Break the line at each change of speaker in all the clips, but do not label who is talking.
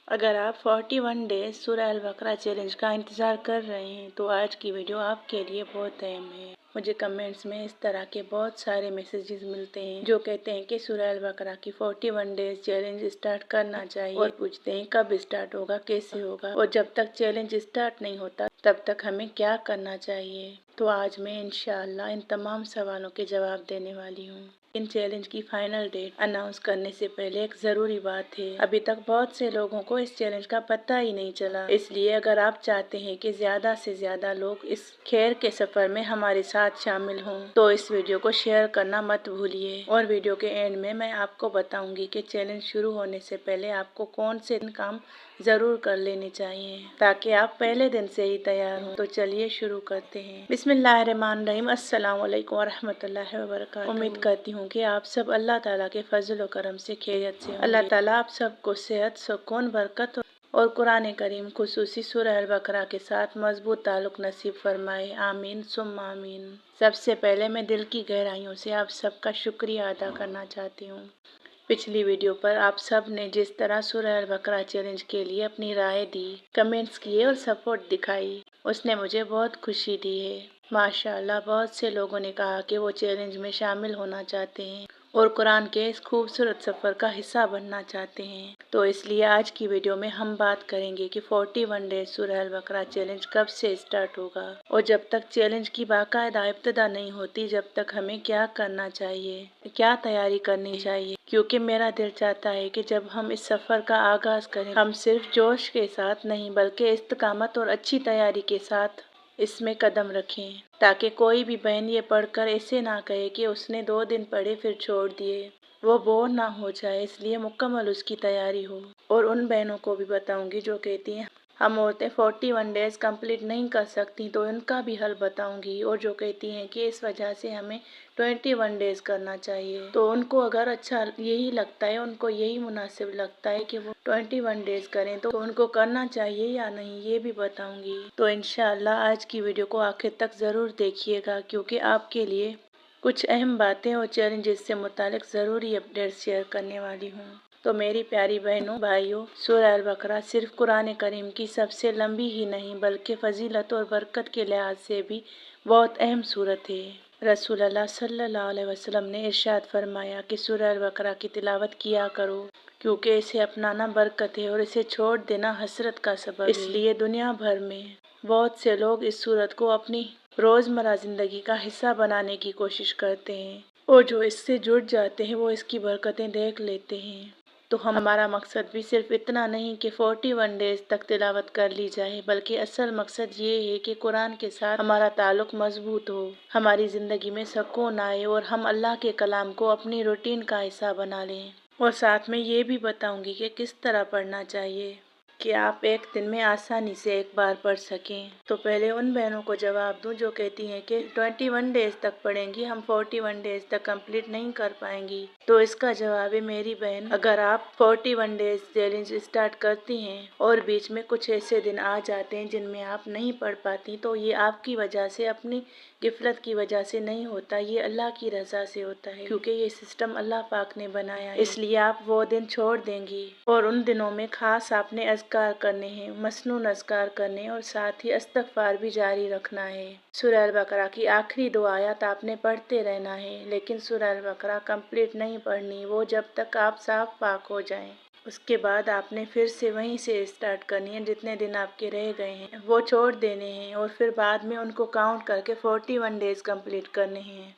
اگر آپ 41 ڈیز سورہ البقرہ چیلنج کا انتظار کر رہے ہیں تو آج کی ویڈیو آپ کے لیے بہت اہم ہے۔ مجھے کمنٹس میں اس طرح کے بہت سارے میسیجز ملتے ہیں جو کہتے ہیں کہ سورہ البقرہ کی 41 ڈیز چیلنج اسٹارٹ کرنا چاہیے اور پوچھتے ہیں کب اسٹارٹ ہوگا، کیسے ہوگا، اور جب تک چیلنج اسٹارٹ نہیں ہوتا تب تک ہمیں کیا کرنا چاہیے۔ تو آج میں انشاءاللہ ان تمام سوالوں کے جواب دینے والی ہوں۔ ان چیلنج کی فائنل ڈیٹ اناؤنس کرنے سے پہلے ایک ضروری بات ہے، ابھی تک بہت سے لوگوں کو اس چیلنج کا پتہ ہی نہیں چلا، اس لیے اگر آپ چاہتے ہیں کہ زیادہ سے زیادہ لوگ اس خیر کے سفر میں ہمارے ساتھ شامل ہوں تو اس ویڈیو کو شیئر کرنا مت بھولیے، اور ویڈیو کے اینڈ میں آپ کو بتاؤں گی کہ چیلنج شروع ہونے سے پہلے آپ کو کون سے کام ضرور کر لینے چاہیے تاکہ آپ پہلے دن سے ہی تیار ہوں۔ تو چلیے شروع کرتے ہیں۔ بسم اللہ الرحمن الرحیم۔ السلام علیکم ورحمۃ اللہ وبرکاتہ۔ امید کرتی ہوں کہ آپ سب اللہ تعالیٰ کے فضل و کرم سے خیریت سے ہوں گے۔ اللہ تعالیٰ آپ سب کو صحت، سکون، برکت اور قرآن کریم خصوصی سورہ البقرہ کے ساتھ مضبوط تعلق نصیب فرمائے، آمین ثم آمین۔ سب سے پہلے میں دل کی گہرائیوں سے آپ سب کا شکریہ ادا کرنا چاہتی ہوں۔ پچھلی ویڈیو پر آپ سب نے جس طرح سورہ البقرہ چیلنج کے لیے اپنی رائے دی، کمنٹس کیے اور سپورٹ دکھائی، اس نے مجھے بہت خوشی دی ہے۔ ماشاءاللہ بہت سے لوگوں نے کہا کہ وہ چیلنج میں شامل ہونا چاہتے ہیں اور قرآن کے اس خوبصورت سفر کا حصہ بننا چاہتے ہیں۔ تو اس لیے آج کی ویڈیو میں ہم بات کریں گے کہ 41 ڈیز سورہ البقرہ چیلنج کب سے اسٹارٹ ہوگا اور جب تک چیلنج کی باقاعدہ ابتدا نہیں ہوتی جب تک ہمیں کیا کرنا چاہیے، کیا تیاری کرنی چاہیے، کیونکہ میرا دل چاہتا ہے کہ جب ہم اس سفر کا آغاز کریں ہم صرف جوش کے ساتھ نہیں بلکہ استقامت اور اچھی تیاری کے ساتھ اس میں قدم رکھیں، تاکہ کوئی بھی بہن یہ پڑھ کر ایسے نہ کہے کہ اس نے 2 دن پڑھے پھر چھوڑ دیے، وہ بور نہ ہو جائے، اس لیے مکمل اس کی تیاری ہو۔ اور ان بہنوں کو بھی بتاؤں گی جو کہتی ہیں ہم عورتیں 41 ڈیز کمپلیٹ نہیں کر سکتی تو ان کا بھی حل بتاؤں گی، اور جو کہتی ہیں کہ اس وجہ سے ہمیں 21 ڈیز کرنا چاہیے، تو ان کو اگر اچھا یہی لگتا ہے، ان کو یہی مناسب لگتا ہے کہ وہ 21 ڈیز کریں تو ان کو کرنا چاہیے یا نہیں یہ بھی بتاؤں گی۔ تو انشاءاللہ آج کی ویڈیو کو آخر تک ضرور دیکھیے گا کیونکہ آپ کے لیے کچھ اہم باتیں اور چیلنجز سے متعلق ضروری اپڈیٹ شیئر کرنے والی ہوں۔ تو میری پیاری بہنوں، بھائیوں، سورہ البقرہ صرف قرآن کریم کی سب سے لمبی ہی نہیں بلکہ فضیلت اور برکت کے لحاظ سے بھی بہت اہم سورت ہے۔ رسول اللہ صلی اللہ علیہ وسلم نے ارشاد فرمایا کہ سورہ البقرہ کی تلاوت کیا کرو کیونکہ اسے اپنانا برکت ہے اور اسے چھوڑ دینا حسرت کا سبب ہے۔ اس لیے دنیا بھر میں بہت سے لوگ اس سورت کو اپنی روزمرہ زندگی کا حصہ بنانے کی کوشش کرتے ہیں اور جو اس سے جڑ جاتے ہیں وہ اس کی برکتیں دیکھ لیتے ہیں۔ تو ہمارا مقصد بھی صرف اتنا نہیں کہ 41 ڈیز تک تلاوت کر لی جائے بلکہ اصل مقصد یہ ہے کہ قرآن کے ساتھ ہمارا تعلق مضبوط ہو، ہماری زندگی میں سکون آئے اور ہم اللہ کے کلام کو اپنی روٹین کا حصہ بنا لیں۔ اور ساتھ میں یہ بھی بتاؤں گی کہ کس طرح پڑھنا چاہیے کہ آپ ایک دن میں آسانی سے ایک بار پڑھ سکیں۔ تو پہلے ان بہنوں کو جواب دوں جو کہتی ہیں کہ 21 ڈیز تک پڑھیں گی، ہم 41 ڈیز تک کمپلیٹ نہیں کر پائیں گی۔ تو اس کا جواب ہے میری بہن، اگر آپ 41 ڈیز چیلنج اسٹارٹ کرتی ہیں اور بیچ میں کچھ ایسے دن آ جاتے ہیں جن میں آپ نہیں پڑھ پاتی تو یہ آپ کی وجہ سے، اپنی غفلت کی وجہ سے نہیں ہوتا، یہ اللہ کی رضا سے ہوتا ہے کیونکہ یہ سسٹم اللہ پاک نے بنایا ہے، اس لیے آپ وہ دن چھوڑ دیں گی اور ان دنوں میں خاص آپ نے اذکار کرنے ہیں، مسنون اذکار کرنے ہیں اور ساتھ ہی استغفار بھی جاری رکھنا ہے۔ سورہ البقرہ کی آخری 2 آیات آپ نے پڑھتے رہنا ہے لیکن سورہ البقرہ کمپلیٹ نہیں پڑھنی، وہ جب تک آپ صاف پاک ہو جائیں۔ اس کے بعد آپ نے پھر سے وہیں سے اسٹارٹ کرنی ہے، جتنے دن آپ کے رہ گئے ہیں وہ چھوڑ دینے ہیں اور پھر بعد میں ان کو کاؤنٹ کر کے 41 ڈیز کمپلیٹ کرنے ہیں۔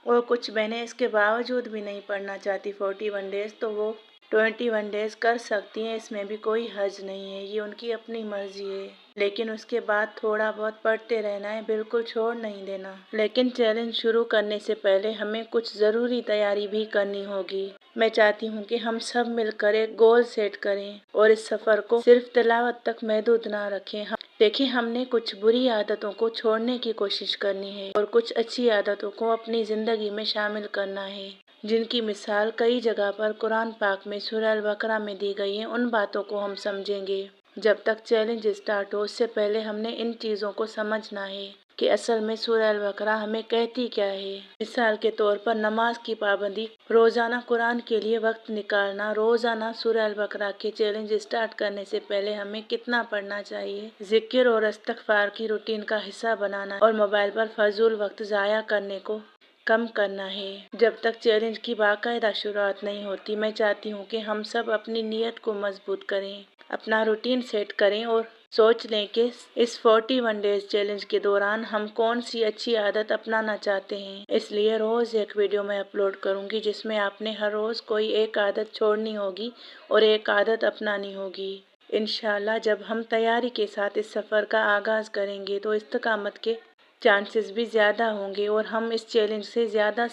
اور کچھ بہنیں اس کے باوجود بھی نہیں پڑھنا چاہتی 41 ڈیز تو وہ 21 ڈیز کر سکتی ہیں، اس میں بھی کوئی حرج نہیں ہے، یہ ان کی اپنی مرضی ہے، لیکن اس کے بعد تھوڑا بہت پڑھتے رہنا ہے، بالکل چھوڑ نہیں دینا۔ لیکن چیلنج شروع کرنے سے پہلے ہمیں کچھ ضروری تیاری بھی کرنی ہوگی۔ میں چاہتی ہوں کہ ہم سب مل کر ایک گول سیٹ کریں اور اس سفر کو صرف تلاوت تک محدود نہ رکھیں۔ دیکھیں، ہم نے کچھ بری عادتوں کو چھوڑنے کی کوشش کرنی ہے اور کچھ اچھی عادتوں کو اپنی زندگی میں شامل کرنا ہے، جن کی مثال کئی جگہ پر قرآن پاک میں سورہ البقرہ میں دی گئی ہیں۔ ان باتوں کو ہم سمجھیں گے۔ جب تک چیلنج اسٹارٹ ہو اس سے پہلے ہم نے ان چیزوں کو سمجھنا ہے کہ اصل میں سورہ البقرہ ہمیں کہتی کیا ہے۔ مثال کے طور پر نماز کی پابندی، روزانہ قرآن کے لیے وقت نکالنا، روزانہ سورہ البقرہ کے چیلنج اسٹارٹ کرنے سے پہلے ہمیں کتنا پڑھنا چاہیے، ذکر اور استغفار کی روٹین کا حصہ بنانا اور موبائل پر فضول وقت ضائع کرنے کو کم کرنا ہے۔ جب تک چیلنج کی باقاعدہ شروعات نہیں ہوتی، میں چاہتی ہوں کہ ہم سب اپنی نیت کو مضبوط کریں، اپنا روٹین سیٹ کریں اور سوچ لیں کہ اس 41 ڈیز چیلنج کے دوران ہم کون سی اچھی عادت اپنانا چاہتے ہیں۔ اس لیے روز ایک ویڈیو میں اپلوڈ کروں گی جس میں آپ نے ہر روز کوئی ایک عادت چھوڑنی ہوگی اور ایک عادت اپنانی ہوگی۔ انشاءاللہ جب ہم تیاری کے ساتھ اس سفر کا آغاز کریں گے تو استقامت کے چانسز بھی زیادہ ہوں گے اور ہم اس چیلنج سے زیادہ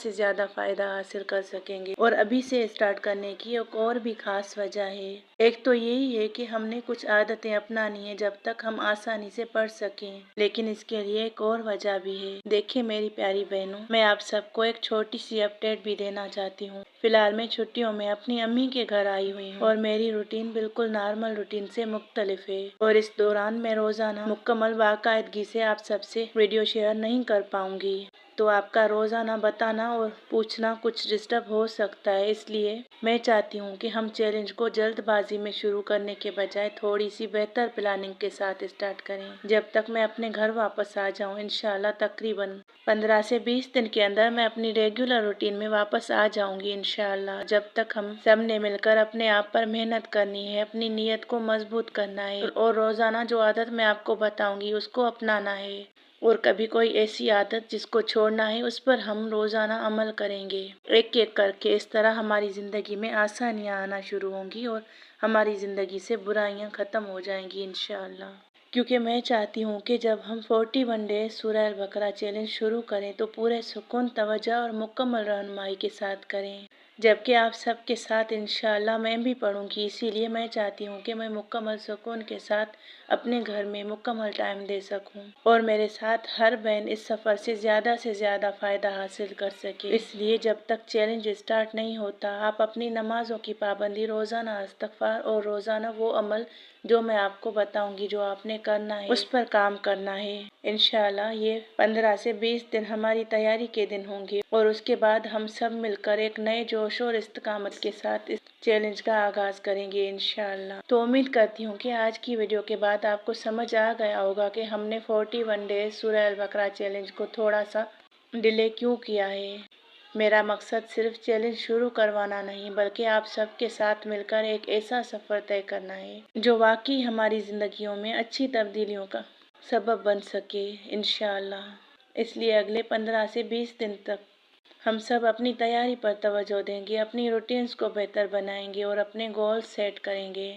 فائدہ حاصل کر سکیں گے۔ اور ابھی سے اسٹارٹ کرنے کی ایک اور بھی خاص وجہ ہے۔ ایک تو یہی ہے کہ ہم نے کچھ عادتیں اپنانی ہیں جب تک ہم آسانی سے پڑھ سکیں، لیکن اس کے لیے ایک اور وجہ بھی ہے۔ دیکھیں میری پیاری بہنوں، میں آپ سب کو ایک چھوٹی سی اپڈیٹ بھی دینا چاہتی ہوں۔ فی الحال میں چھٹیوں میں اپنی امی کے گھر آئی ہوئی ہوں اور میری روٹین بالکل نارمل روٹین سے مختلف ہے، اور اس دوران میں روزانہ مکمل باقاعدگی سے آپ سب سے ویڈیو شیئر نہیں کر پاؤں گی، تو آپ کا روزانہ بتانا اور پوچھنا کچھ ڈسٹرب ہو سکتا ہے۔ اس لیے میں چاہتی ہوں کہ ہم چیلنج کو جلد بازی میں شروع کرنے کے بجائے تھوڑی سی بہتر پلاننگ کے ساتھ اسٹارٹ کریں۔ جب تک میں اپنے گھر واپس آ جاؤں، انشاءاللہ تقریباً 15 سے 20 دن کے اندر میں اپنی ریگولر روٹین میں واپس آ جاؤں گی انشاءاللہ۔ جب تک ہم سب نے مل کر اپنے آپ پر محنت کرنی ہے، اپنی نیت کو مضبوط کرنا ہے اور روزانہ جو عادت میں آپ کو بتاؤں گی اس کو اپنانا ہے، اور کبھی کوئی ایسی عادت جس کو چھوڑنا ہے اس پر ہم روزانہ عمل کریں گے۔ ایک ایک کر کے اس طرح ہماری زندگی میں آسانیاں آنا شروع ہوں گی اور ہماری زندگی سے برائیاں ختم ہو جائیں گی انشاءاللہ۔ کیونکہ میں چاہتی ہوں کہ جب ہم 41 ڈیز سورہ البقرہ چیلنج شروع کریں تو پورے سکون، توجہ اور مکمل رہنمائی کے ساتھ کریں، جبکہ آپ سب کے ساتھ انشاءاللہ میں بھی پڑھوں گی۔ اسی لیے میں چاہتی ہوں کہ میں مکمل سکون کے ساتھ اپنے گھر میں مکمل ٹائم دے سکوں اور میرے ساتھ ہر بہن اس سفر سے زیادہ فائدہ حاصل کر سکے۔ اس لیے جب تک چیلنج اسٹارٹ نہیں ہوتا، آپ اپنی نمازوں کی پابندی، روزانہ استغفار اور روزانہ وہ عمل جو میں آپ کو بتاؤں گی جو آپ نے کرنا ہے، اس پر کام کرنا ہے۔ انشاءاللہ یہ 15 سے 20 دن ہماری تیاری کے دن ہوں گے اور اس کے بعد ہم سب مل کر ایک نئے جوش اور استقامت کے ساتھ اس چیلنج کا آغاز کریں گے انشاءاللہ۔ تو امید کرتی ہوں کہ آج کی ویڈیو کے بعد آپ کو سمجھ آ گیا ہوگا کہ ہم نے 41 ڈیز سورہ البقرہ چیلنج کو تھوڑا سا ڈیلے کیوں کیا ہے۔ میرا مقصد صرف چیلنج شروع کروانا نہیں بلکہ آپ سب کے ساتھ مل کر ایک ایسا سفر طے کرنا ہے جو واقعی ہماری زندگیوں میں اچھی تبدیلیوں کا سبب بن سکے انشاءاللہ۔ اس لیے اگلے 15 سے 20 دن تک ہم سب اپنی تیاری پر توجہ دیں گے، اپنی روٹینز کو بہتر بنائیں گے اور اپنے گولز سیٹ کریں گے۔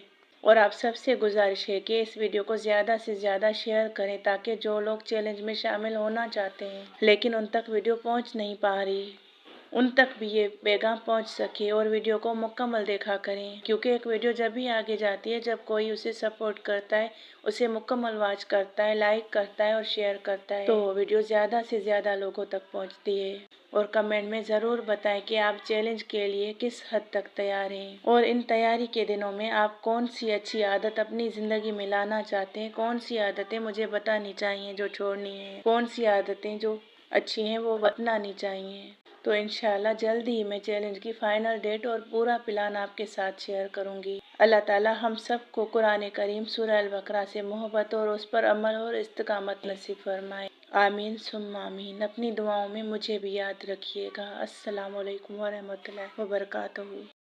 اور آپ سب سے گزارش ہے کہ اس ویڈیو کو زیادہ سے زیادہ شیئر کریں تاکہ جو لوگ چیلنج میں شامل ہونا چاہتے ہیں لیکن ان تک ویڈیو پہنچ نہیں پا رہی، ان تک بھی یہ پیغام پہنچ سکے، اور ویڈیو کو مکمل دیکھا کریں، کیونکہ ایک ویڈیو جب بھی آگے جاتی ہے جب کوئی اسے سپورٹ کرتا ہے، اسے مکمل واچ کرتا ہے، لائک کرتا ہے اور شیئر کرتا ہے، تو وہ ویڈیو زیادہ سے زیادہ لوگوں تک پہنچتی ہے۔ اور کمنٹ میں ضرور بتائیں کہ آپ چیلنج کے لیے کس حد تک تیار ہیں اور ان تیاری کے دنوں میں آپ کون سی اچھی عادت اپنی زندگی میں لانا چاہتے ہیں، کون سی عادتیں مجھے بتانی چاہیے جو چھوڑنی ہیں، کون سی عادتیں جو اچھی ہیں وہ اپنانی چاہیے۔ تو انشاءاللہ جلد ہی میں چیلنج کی فائنل ڈیٹ اور پورا پلان آپ کے ساتھ شیئر کروں گی۔ اللہ تعالی ہم سب کو قرآن کریم سورہ البقرہ سے محبت اور اس پر عمل اور استقامت نصیب فرمائے۔ آمین ثم آمین۔ اپنی دعاؤں میں مجھے بھی یاد رکھیے گا۔ السلام علیکم ورحمۃ اللہ وبرکاتہ۔